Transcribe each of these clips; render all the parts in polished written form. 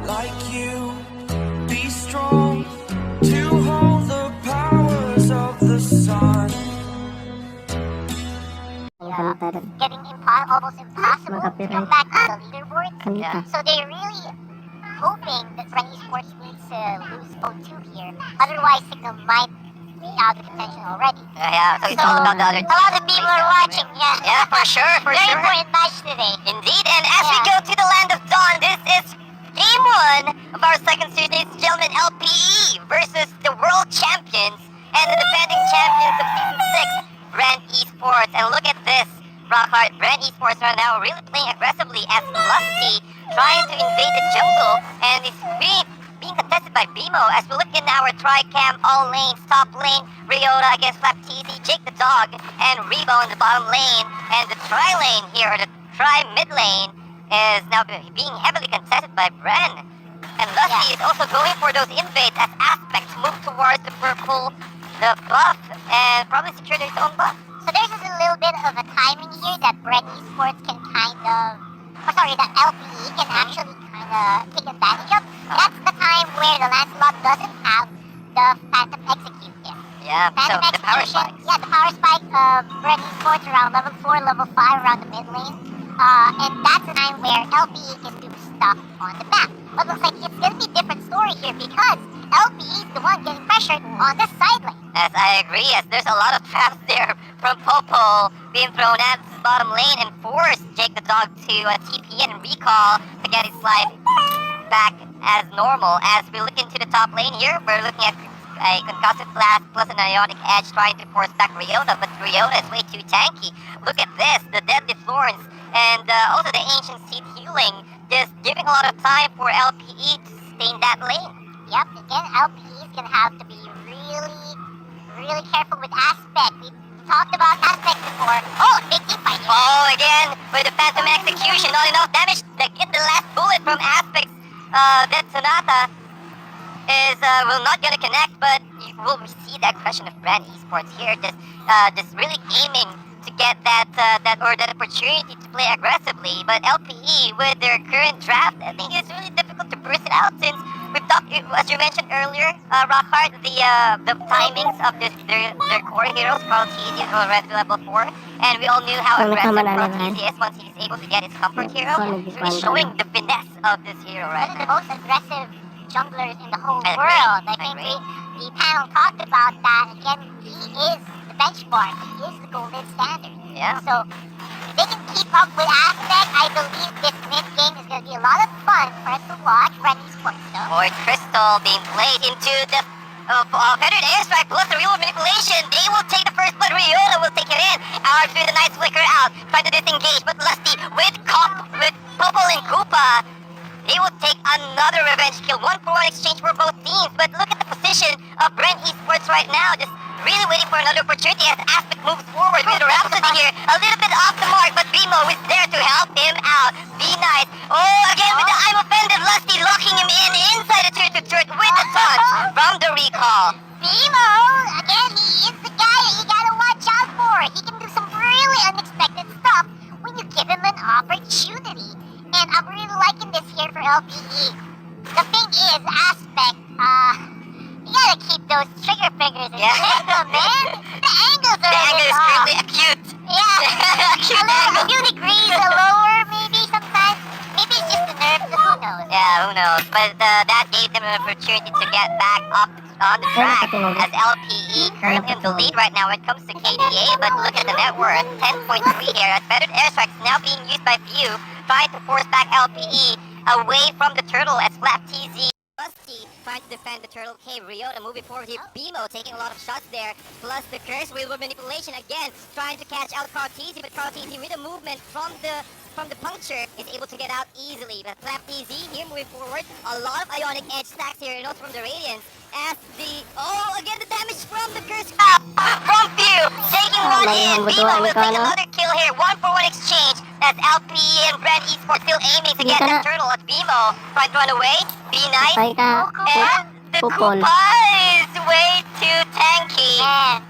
like you. Be strong to hold the powers of the sun. Getting almost impossible to come back on the leaderboard. So they're really hoping that Bren Esports needs to lose 0-2 here. Otherwise, Signal might be out of contention already. So it's all about the other A lot of people are watching. Yeah, for sure, Very important match today. Indeed, and as we go to the Land of Dawn, this is Game 1 of our second series, ladies and gentlemen, LPE versus the world champions and the defending champions of Season 6, Bren Esports. And look at this, Rockhart. Bren Esports right now really playing aggressively as Lusty trying to invade the jungle, and it's being contested by Bimo. As we look in our tri-cam, all lanes, top lane, Ryota against Flapteezy, Jake the Dog, and Rebo in the bottom lane, and the tri-lane here, or the tri-mid lane, is now being heavily contested by Bren. And Lusty is also going for those invades as Aspects move towards the purple, the buff, and probably secure his own buff. So there's just a little bit of a timing here that Bren Esports can that LPE can actually kind of take advantage of. That's the time where the Lancelot doesn't have the Phantom Execute here. Yeah, Phantom so the power Execution, spikes. Yeah, the power spike of Bren Esports around level 4, level 5 around the mid lane. And that's the time where LPE can do stuff on the back. But looks like it's going to be a different story here because LPE is the one getting pressured on the side lane. Yes, I agree, as there's a lot of traps there from Popo being thrown at the bottom lane and force Jake the Dog to TP and recall to get his life back as normal. As we look into the top lane here, we're looking at a concussive blast plus an ionic edge trying to force back Ryota, but Ryota is way too tanky. Look at this, the Deadly Florence and also the Ancient Seed healing, just giving a lot of time for LPE to stay in that lane. Yep, again, LPE is going to have to be really careful with Aspect. We talked about Aspect before. Oh, big team fight here. Oh, again, with the Phantom Execution, not enough damage to get the last bullet from Aspect's Dead Sonata is will not gonna connect, but you will see the aggression of Bren Esports here, just really aiming to get that opportunity to play aggressively. But LPE, with their current draft, I think it's really difficult to burst it out since we've talked, as you mentioned earlier, Rockhart, the timings of their core heroes. Flapteezy is already level 4, and we all knew how aggressive Flapteezy is once he's able to get his comfort hero. It's really showing the finesse of this hero right now. One of the most aggressive junglers in the whole world. I think the panel talked about that. Again, he is the benchmark. He is the golden standard. Yeah. So if they can keep up with Aspect, I believe this mid game is going to be a lot of fun for us to watch. Bren Esports, though. Void Crystal being played into the Fettered Airstrike plus the real manipulation. They will take the first blood. Ryota will take it in. Hour through the Night Flicker out. Try to disengage, but Lusty with Popo and Koopa, they will take another revenge kill. 1-for-1 exchange for both teams. But look at the position of Bren Esports right now. Just really waiting for another opportunity as Aspect moves forward with the Rhapsody here. A little bit off the mark, but Bimo is there to help him out. Be nice. Oh, again with the I'm offended. Lusty locking him in inside the turret to turret with the taunt from the recall. Bimo, again, he is the guy that you gotta watch out for. He can do some really unexpected stuff when you give him an opportunity. And I'm really liking this here for LPE. The thing is, Aspect, you gotta keep those trigger fingers in check, man. The angles are really acute. Yeah, a few degrees lower, maybe sometimes. Maybe it's just the nerves, who knows? Yeah, who knows? But that gave them an opportunity to get back up on the track as LPE currently in the lead right now when it comes to KDA. But look at the net worth, 10.3 here. As Fettered Airstrikes now being used by Few, trying to force back LPE away from the turtle as Flapteezy Lusty trying to defend the turtle. Okay, Ryota moving forward here. Bimo taking a lot of shots there. Plus the curse wheel manipulation again, trying to catch out Flapteezy, but Flapteezy with the movement from the puncture is able to get out easily. But Flapteezy here moving forward. A lot of ionic edge stacks here, and also from the Radiance. As again the damage from the curse from Few, taking one in. Bimo will take another kill here. 1-for-1 exchange. That's LPE and Bren Esports still aiming to get that turtle at Bimo. Trying to run away. Be nice. And the Koopa is way too tanky.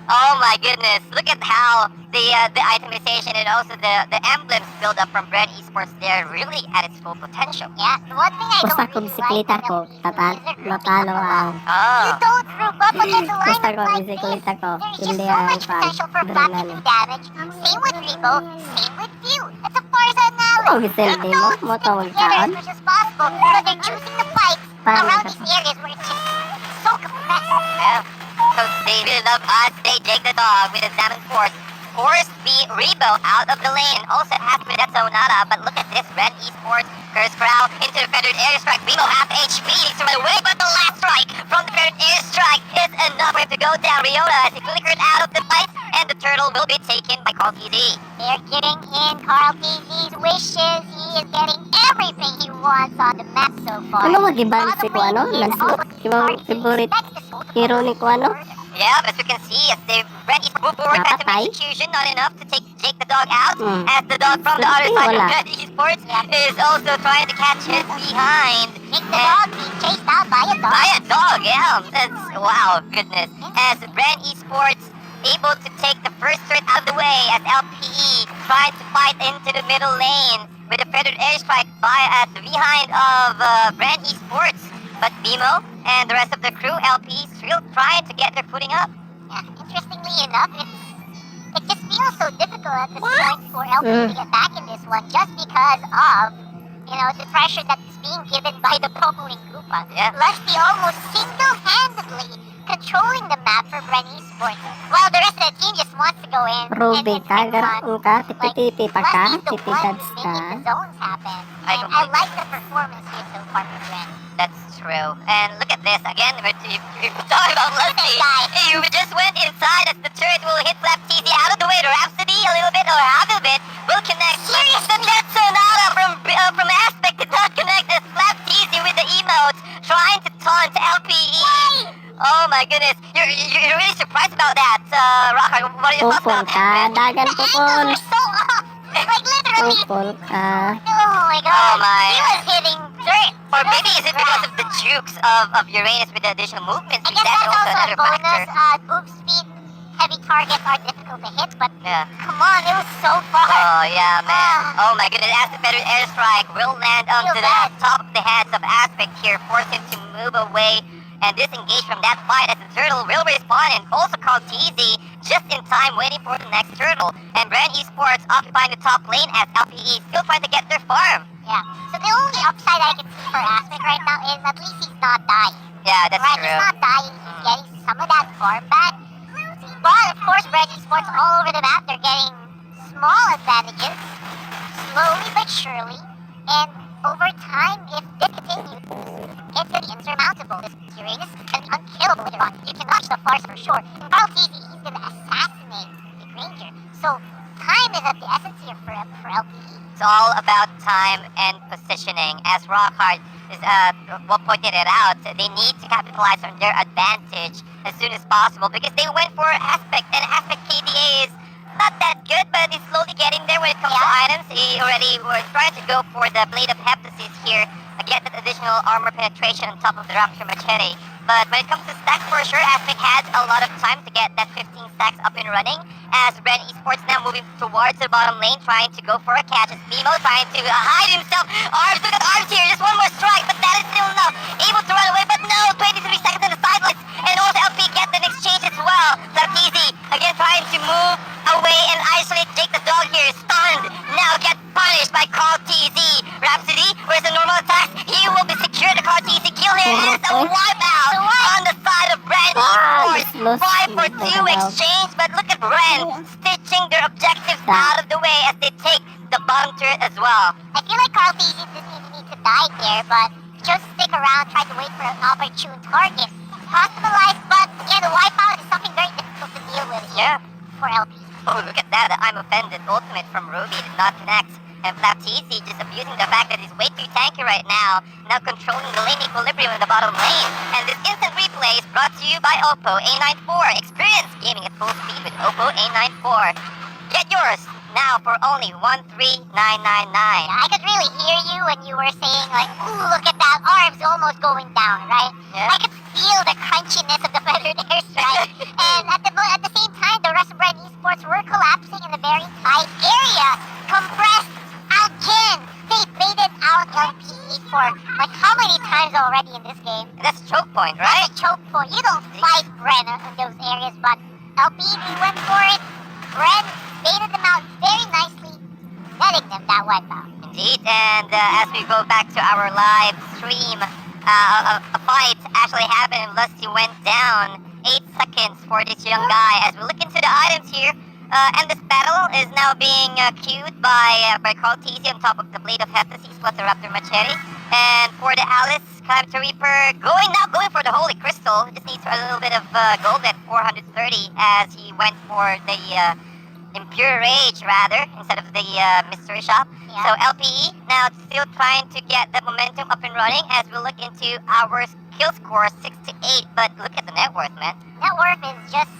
Oh my goodness. Look at how the itemization and also the emblems build up from Bren Esports there really at its full potential. Yeah, the one thing I Basta don't kung really like bisikleta about ko, LPE is their grouping matalo up a ang lot. You Oh. don't group up against a basta lineup ko like this. bisikleta ko, There's just hindi so ang much potential for Black to do damage. Same with Rico, same with View. It's a Farsa analogy. Oh, gisilbi mo, Don't mo stick tawag together kaon. as much as possible, so they're choosing the fights Paano around ka these to? areas where it's just so compressed. Yeah. So they really love us. They Jake the dog with a Salmon Force. Forced the Rebo out of the lane. Also has to be that Sonata. But look at this. Red Esports. Curse Crow into the feathered airstrike. Rebo half HP. Needs to run away. But the last strike from the feathered airstrike is enough for him to go down. Riota as he flickered out of the fight. And the turtle will be taken by Carl TZ. They're getting in Carl TZ's wishes. He is getting everything he wants on the map so far. Ano mag-iban si Bottom Kuano? lane is all Si mga favorite hero ni Kuano? Yeah, as you can see, as the Red Esports forward phantom Napatay? execution, not enough to take Jake the dog out. Hmm. As the dog from the other side of Wala. Red Esports is also trying to catch his behind. Jake the dog being chased out by a dog. By a dog, yeah. That's, wow, goodness. As Bren Esports able to take the first turret out of the way as LPE trying to fight into the middle lane with a feathered airstrike by at the behind of Bren Esports. But Bimo and the rest of the crew, LPE, still trying to get their footing up. Yeah, interestingly enough, it just feels so difficult at this point for LPE to get back in this one just because of, the pressure that's being given by the pummeling Koopa. Yeah. Lefty almost single-handedly controlling the map for Bren Esports, while the rest of the team just wants to go in Ruby and ka, run. garang ka, tipi-tipi pa ka, Lesty's the one tipi-dads who's ka. making the zones happen. I And I completely like the performance here so far from Bren. That's true. And look at this. Again, we're talking about Leslie. You just went inside as the turret will hit Flap TZ out of the way. The Rhapsody, a little bit or half of it, will connect. The Net Sonata from Aspect did not connect as Flap TZ with the emotes trying to taunt LPE. Oh my goodness. You're really surprised about that, Rocker. What are your thoughts Pupol about ka, that, man? dagan The pupol. angles are so off! Like literally, Pupol ka. oh my god, Oh my. he was hitting dirt. Or maybe is it because of the jukes of Uranus with the additional movements? I Is guess that that's also also a another bonus. factor? Move speed, heavy targets are difficult to hit, but Yeah. come on, it was so far. Oh yeah, man. Oh my goodness, as the feathered airstrike will land onto the bad. top of the heads of Aspect here, force him to move away and disengage from that fight as the turtle will respawn and also called TZ just in time waiting for the next turtle. And Bren Esports occupying the top lane as LPE still trying to get their farm. Yeah. So the only upside I can see for Aspect right now is at least he's not dying. Yeah, that's Right, true. he's not dying. He's getting some of that farm back. But of course, Bren Esports all over the map, they're getting small advantages, slowly but surely. And over time, if this continues, it's going to be insurmountable. This Uranus is going to be unkillable later on. You can watch the farce for sure. And Carl TZ, he's going to assassinate the Granger. So time is of the essence here for LPE. It's all about time and positioning. As Rockhard is pointed it out, they need to capitalize on their advantage as soon as possible because they went for Aspect, and Aspect KDA is not that good, but he's slowly getting there when it comes to items. He already was trying to go for the Blade of Heptasis here, get that additional armor penetration on top of the Rapture Machete. But when it comes to stacks, for sure, Aspect had a lot of time to get that 15 stacks up and running. As Bren Esports now moving towards the bottom lane, trying to go for a catch. As Mimo trying to hide himself. Arms, look at Arms here. Just one more strike, but that is still enough. Able to run away, but no, 23 seconds on the sidelines. And also LP gets an exchange as well. Lartizi again trying to move away and isolate Jake the dog here. Stunned. Now gets punished by Carl TZ. Rhapsody, where's the normal attacks? He will be secured. The Carl TZ kill here as a wipeout on the side of Bren Esports. 5 for 2 exchange, but look at Bren stitching their objectives out of the way as they take the bottom turret as well. I feel like Carl TZ didn't even need to die there, but just stick around, try to wait for an opportune target. Hospitalized, but yeah, the wipeout is something very difficult to deal with here for LP. Oh, look at that. The I'm Offended ultimate from Ruby did not connect. And Flaptisi just abusing the fact that he's way too tanky right now, now controlling the lane equilibrium in the bottom lane. And this instant replay is brought to you by Oppo A94. Experience gaming at full speed with Oppo A94. Get yours now for only $13,999. I could really hear you when you were saying like, ooh, look at that, arms almost going down, right? Yeah. I could feel the crunchiness of the feathered airstrike. And at the same time, the rest of Bren Esports were collapsing and times already in this game. That's choke point, right? That's a choke point. You don't fight Bren in those areas, but LPD went for it. Bren baited them out very nicely, netting them that wipeout. Indeed, and as we go back to our live stream, a fight actually happened and Lusty went down. 8 seconds for this young guy. As we look into the items here, and this battle is now being queued by Carl TC on top of the blade of Hephaestus plus the Raptor Machete. And for the Alice, Calamity Reaper going for the Holy Crystal. Just needs a little bit of gold at 430 as he went for the Impure Rage rather instead of the Mystery Shop. Yeah. So LPE now still trying to get the momentum up and running as we look into our kill score 6 to 8. But look at the net worth, man. Net worth is just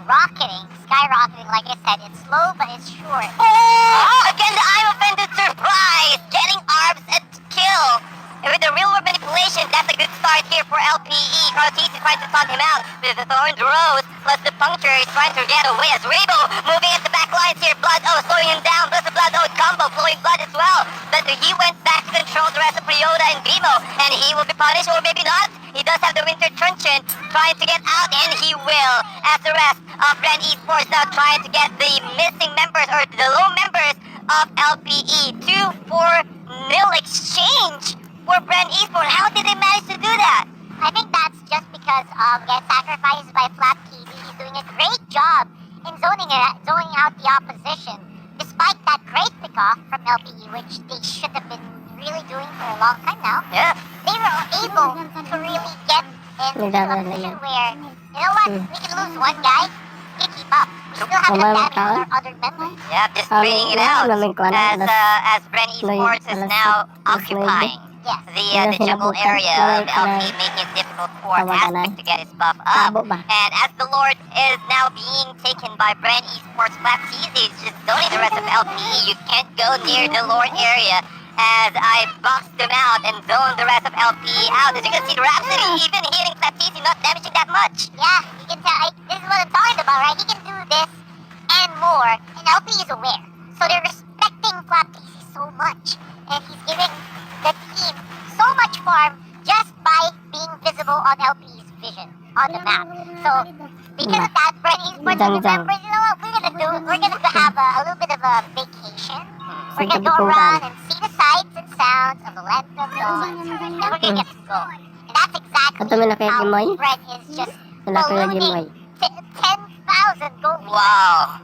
rocketing, skyrocketing. Like I said, it's slow but it's sure. Oh, again the I'm offended surprise, getting ARBs at kill. And with the real world manipulation, that's a good start here for LPE. Cartese is trying to taunt him out with the Thorned Rose, plus the Puncture is trying to get away as Rebo moving at the back lines here. Blood O slowing him down, plus the Blood O combo, flowing blood as well. But he went back to control the rest of Ryota and Bimo, and he will be punished or maybe not. He does have the Winter Truncheon trying to get out, and he will. As the rest of Bren Esports now trying to get the missing members or the low members of LPE. 2-4-0 exchange for Bren Esports. How did they manage to do that? I think that's just because of get sacrifices by Flap TV. He's doing a great job in zoning out the opposition, despite that great pickoff from LPE, which they should have been really doing for a long time now. Yeah. They were able to really get into a position where, you know what, we can lose one guy, we can keep up. We still have the damage on our other members. Yeah, just trading it out as Bren Esports is now occupying Yes. the jungle area of LP, making it difficult for Aspect to get his buff up. And as the Lord is now being taken by Bren Esports, Flap Easy is just zoning the rest of LPE. You can't go near the Lord area as I boxed them out and zoned the rest of LPE out. As you can see, the Rhapsody even hitting Flap Easy, not damaging that much. Yeah, you can tell. This is what I'm talking about, right? He can do this and more, and LPE is aware. So they're respecting Flap Easy so much, and he's giving the team so much farm just by being visible on LP's vision on the map. So because of that, Bren Esports remembers, you know what we're gonna do? We're gonna have a little bit of a vacation. We're gonna go around and see the sights and sounds of the land of Dawn, and we're gonna get going. And that's exactly how Bren is just ballooning 10,000 gold. Wow.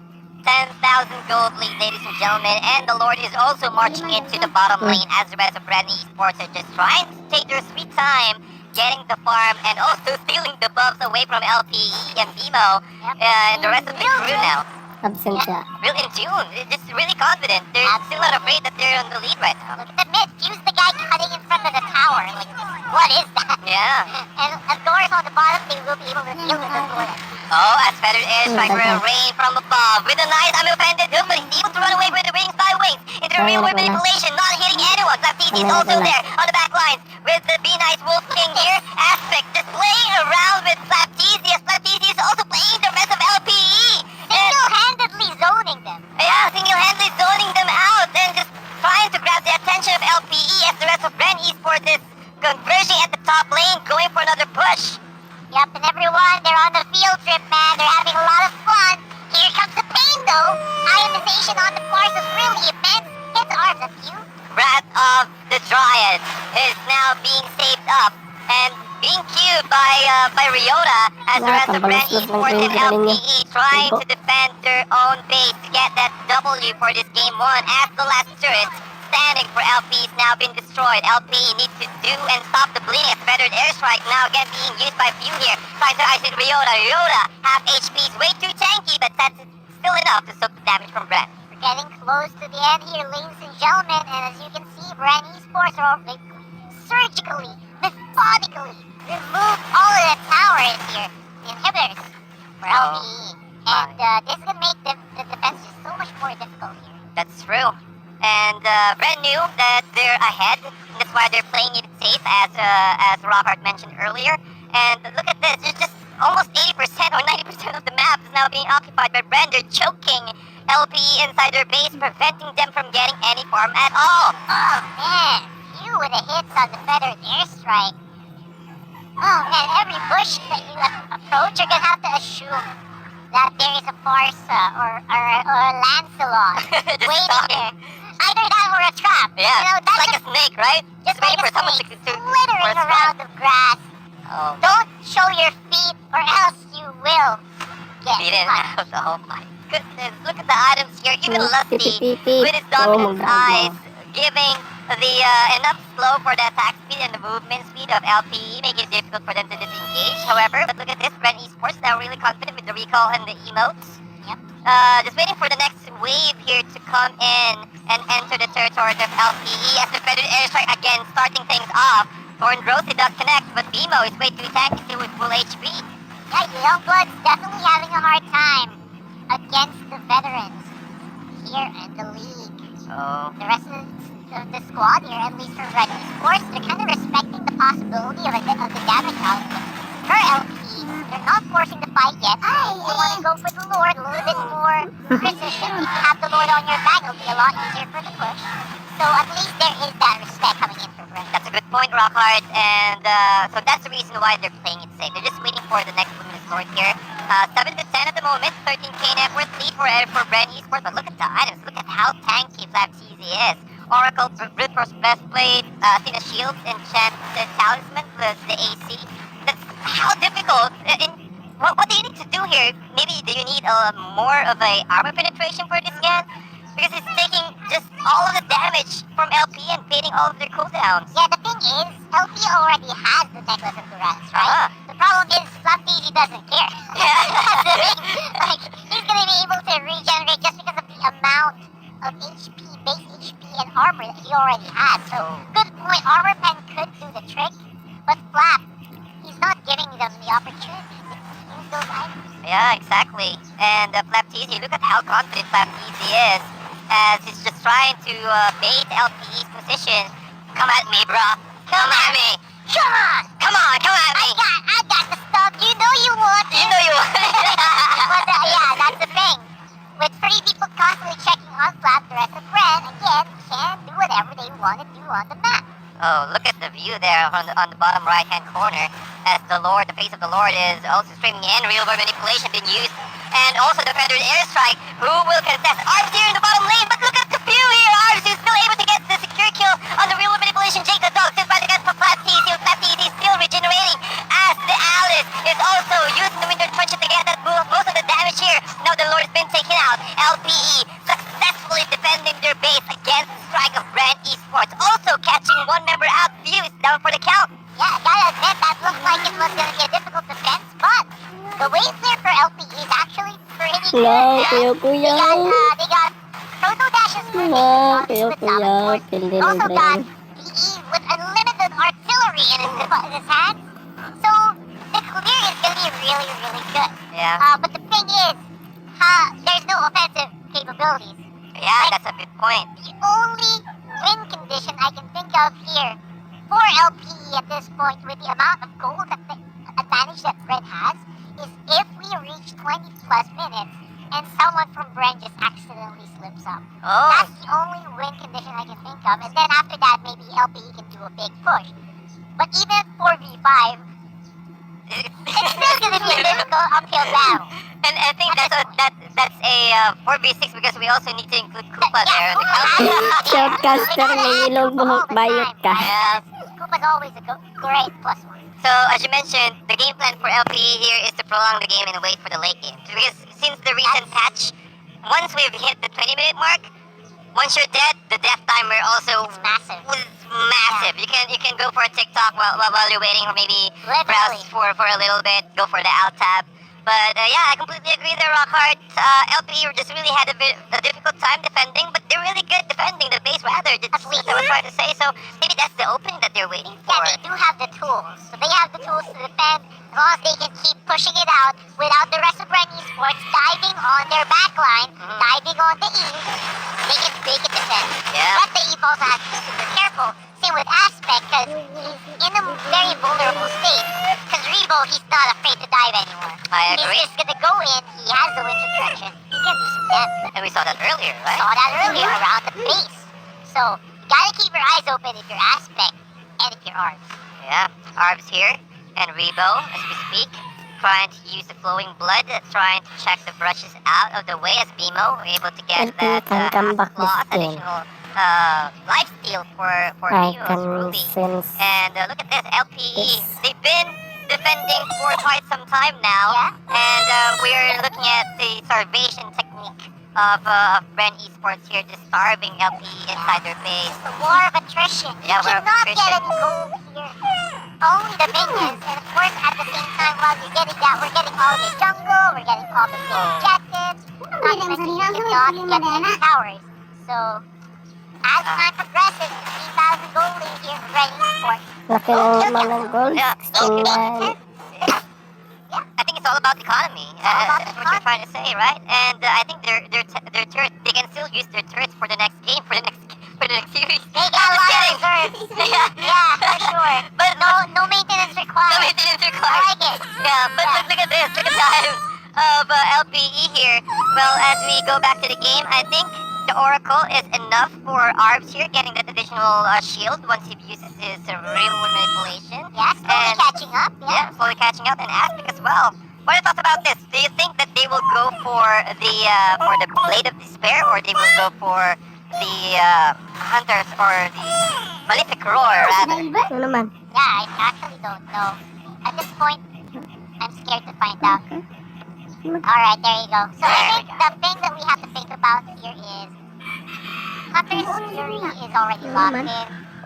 10,000 gold lead, ladies and gentlemen, and the Lord is also marching into the bottom lane as the rest of Bren Esports are just trying to take their sweet time getting the farm and also stealing the buffs away from LPE and Bimo and the rest of the crew now. Really in tune, they're just really confident. They're still not afraid that they're on the lead right now. Look at the mid, use the guy cutting in front of the tower. Like, what is that? Yeah. And of course on the bottom, they will be able to deal with the bullet. Oh, as Feathered Airstrike will rain from above. With a nice, I'm offended hook, but he's able to run away with the wings by wings. Into the real world manipulation, not hitting anyone. Lefties is also there on the back lines. With the Be Nice Wolf King here. Aspect just playing around with Flapteezy, as Flapteezy is also playing the rest of LPE. Single-handedly zoning them. Yeah, single-handedly zoning them out and just trying to grab the attention of LPE as the rest of Bren Esports is converging at the top lane, going for another push. Yep, and everyone, they're on the field trip, man. They're having a lot of fun. Here comes the pain, though. Ionization on the Mars is really immense. Hits arms at you. Wrath of the Dryad is now being saved up and being queued by Ryota as the rest of Bren Esports and LPE trying to defend their own base to get that W for this game 1 as the last turret standing for LP is now been destroyed. LPE needs to do and stop the bleeding as Feathered Airstrike now again being used by few here. Trying to isolate Ryota. Ryota, half HP is way too tanky, but that's still enough to soak the damage from Bren. We're getting close to the end here, ladies and gentlemen, and as you can see, Bren Esports are surgically, methodically removed all of the towers here, the inhibitors for LPE. And this is going to make the defense just so much more difficult here. That's true. And Bren knew that they're ahead. That's why they're playing it safe, as Rockhart mentioned earlier. And look at this. There's just almost 80% or 90% of the map is now being occupied by Bren. They're choking LPE inside their base, preventing them from getting any farm at all. Oh, man. Few with the hits on the Feathered Airstrike. Oh man, every bush that you approach, you're gonna have to assume that there is a Farsa or a Lancelot Just waiting stalking. there. Either that or a trap. Yeah, You know, it's that's like a snake, right? just Waiting like for a someone snake to slithering around the grass. Oh, Don't show your feet or else you will get beaten punished. out. Oh my goodness. Look at the items here. Even Oh, si Lusty Pipipi. with his Oo, dominant magagawa. eyes giving the enough slow for the attack speed and the movement speed of LPE, making it difficult for them to disengage. However, but look at this, Bren Esports now really confident with the recall and the emotes. Yep. Just waiting for the next wave here to come in and enter the territory of LPE as the Predator airstrike again starting things off. Thorn Growth did not connect, but Bimo is way too tanky still with full HP. Yeah, Youngblood's definitely having a hard time against the veterans here in the league. Oh, The rest of the squad here, at least for Red Esports, they're kind of respecting the possibility of the damage output. For LP, they're not forcing the fight yet. They want to go for the Lord, a little bit more precision. If you have the Lord on your back, it'll be a lot easier for the push. So at least there is that respect coming in for Bren. that's a good point, Rockhard, and so that's the reason why they're playing it safe. They're just waiting for the next Luminous Lord here. 7 to 10 at the moment, 13k net worth lead for Bren Esports, but look at the items. Look at how tanky Flapteasy is. Oracle, Brute Force Breastplate, Athena Shields, Enchanted Talisman, the AC. That's how difficult. What do you need to do here? Maybe do you need more of a armor penetration for this scan? Because it's taking just all of the damage from LP and fading all of their cooldowns. Yeah, the thing is, LP already has the Necklace of Durance, right? The problem is, Flapteasy doesn't care. That's the thing. Like, he's gonna be able to regenerate just because of the amount of HP, base HP, and armor that he already has. So, good point. Armor pen could do the trick, but Flap, he's not giving them the opportunity to use those items. Yeah, exactly. And Flapteasy, look at how confident Flapteasy is, as he's just trying to bait LPE's position. Come at me, bro. Come at me. Come on! Come on, come at me. I got the stuff. You know you want it. You know you But yeah, that's the thing. With 3 people constantly checking on Flap, the rest of Bren, again, can do whatever they want to do on the map. Oh, look at the view there on the bottom right-hand corner, as the Lord, the face of the Lord, is also streaming in. Real world manipulation being used, and also the Predator airstrike. Who will contest? Arbs here in the bottom lane, but look at the view here. Arbs is still able to get the secure kill on the real world manipulation. Jake the dog still trying to get Flapteasy. Flapteasy is still regenerating, as the Alice is also using the Winter Punch to get that most of the damage here. Now the Lord has been taken out. LPE successfully defending their base against the strike of Bren Esports. Also catching one member out. View is down for the count. Yeah, I gotta admit, that looked like it was gonna be a difficult defense, but the wave clear for LP is actually pretty good. Hello, kuya. They got Proto Dashes for Hello, on kuya, the kuya. Talon Pindi Also ng got Bren. PE with unlimited artillery in his hands. So the clear is gonna be really, really good. Yeah. But the thing is, there's no offensive capabilities. Yeah, that's a good point. The only win condition I can think of here for LPE at this point, with the amount of gold advantage that Bren has, is if we reach 20 plus minutes and someone from Bren just accidentally slips up. Oh, That's the only win condition I can think of, and then after that, maybe LPE can do a big push. But even at 4v5, it's still gonna be a difficult uphill battle. and I think that's a 4v6 because we also need to include Koopa there in the count. Shoutcaster, may ilong buhok bayot ka. Yeah. Koopa's always a great plus one. So as you mentioned, the game plan for LPE here is to prolong the game and wait for the late game. Because since the recent patch, once we've hit the 20-minute mark, once you're dead, the death timer also It's massive. was massive. You can go for a TikTok while you're waiting, or maybe Literally. browse for a little bit, go for the alt tab. But yeah, I completely agree there, Rockhard. LPE just really had a difficult time defending, but they're really good defending the base rather. That's what I was trying to say. So maybe that's the opening that they're waiting for. Yeah, they do have the tools. So they have the tools to defend as long as they can keep pushing it out without the rest of Bren Esports diving on their backline, diving on the Eve. They can defend. Yeah. But the Eve also has to be super careful. Same with Aspect, because he's in a very vulnerable state. Because Rebo, he's not afraid to dive anymore. I agree. He's just gonna go in, he has the Winter Traction, he can do some damage. And we saw that earlier, right? Saw that earlier around the base. So, you gotta keep your eyes open if you're Aspect and if you're Arbs. Yeah, Arbs here. and Rebo as we speak. Trying to use the flowing blood, trying to check the brushes out of the way as Bimo able to get LP that can come back this loss, game. additional life steal for I Bimo's can Ruby. sense And look at this, LPE. this. They've been defending for quite some time now, and we're looking at the starvation technique of Bren Esports here, just starving LPE inside their base. The war of attrition. Yeah, You war of cannot get attrition. any gold here. Only the minions, and of course at the same time while you're getting that, we're getting all the jungle, we're getting all the big objectives, not to mention you cannot get any towers. So, as time progresses, 15,000 gold in here for Bren Esports. Laki ng mga gold. Yeah. 69. I think it's all about economy. That's what you're trying to say, right? And I think their turrets, they can still use their turrets for the next game, for the next series. They got a lot of reserves. Yeah, for sure. But No maintenance required. no maintenance I required. like it. Yeah, but look at this. Look at the time of LPE here. Well, as we go back to the game, I think the Oracle is enough for Arbs here, getting that additional shield once he uses his remote manipulation. Yeah, slowly catching up. Yeah, slowly catching up, and Aspect as well. What are your thoughts about this? Do you think that they will go for the Blade of Despair, or they will go for the Hunters, or the Malefic Roar, rather? Ano naman? Yeah, I actually don't know. At this point, I'm scared to find out. Alright, there you go. So I think the thing that we have to think about here is Hunter's Fury is already locked in.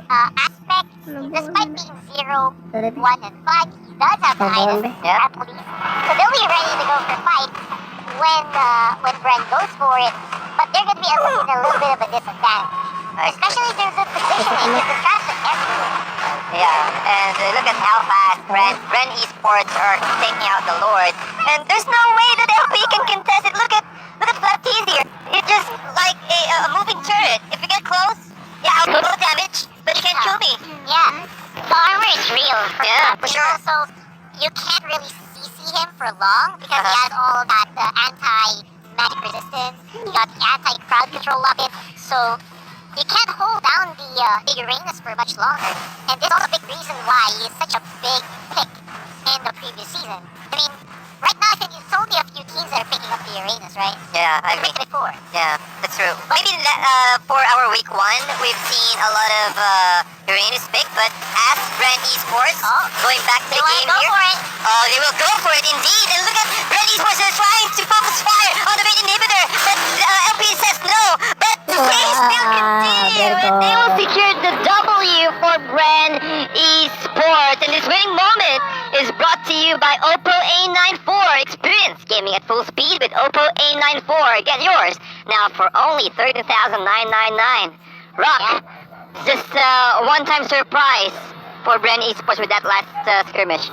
Aspect, despite being 0, 1, and 5, he does have the items at least. So they'll be ready to go for fight when Bren goes for it. But they're going to be in a little bit of a disadvantage. Especially their good positioning, because the traps are everywhere. Yeah, and look at how fast Bren Esports are taking out the Lord. And there's no way that LP can contest it. Look at Flat T's here. It's just like a moving turret. If you get close, yeah, I'll go damage, but you can't kill me. Yeah, the armor is real. Yeah, for But sure. also, you can't really CC him for long because he has all that anti-magic resistance. He got the anti-crowd control lock-in, so you can't hold down the Uranus for much longer. And this is also a big reason why he is such a big pick in the previous season. I mean, right now I think it's only a few teams that are picking up the Uranus, right? Yeah, I agree. Before. Yeah, that's true. Maybe for our week 1, we've seen a lot of Uranus pick, but as Bren Esports going back to They the want to game go here, for it. they will go for it indeed. And look at Bren Esports are trying to focus fire on the main inhibitor, but LP says no. But the game still continue, and they will secure the W for Bren Esports. And this winning moment is brought to you by Oppo A94. Experience gaming at full speed with Oppo A94. Get yours now for only 30,999. Rock, just a one-time surprise for Bren Esports with that last skirmish.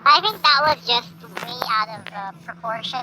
I think that was just way out of proportion.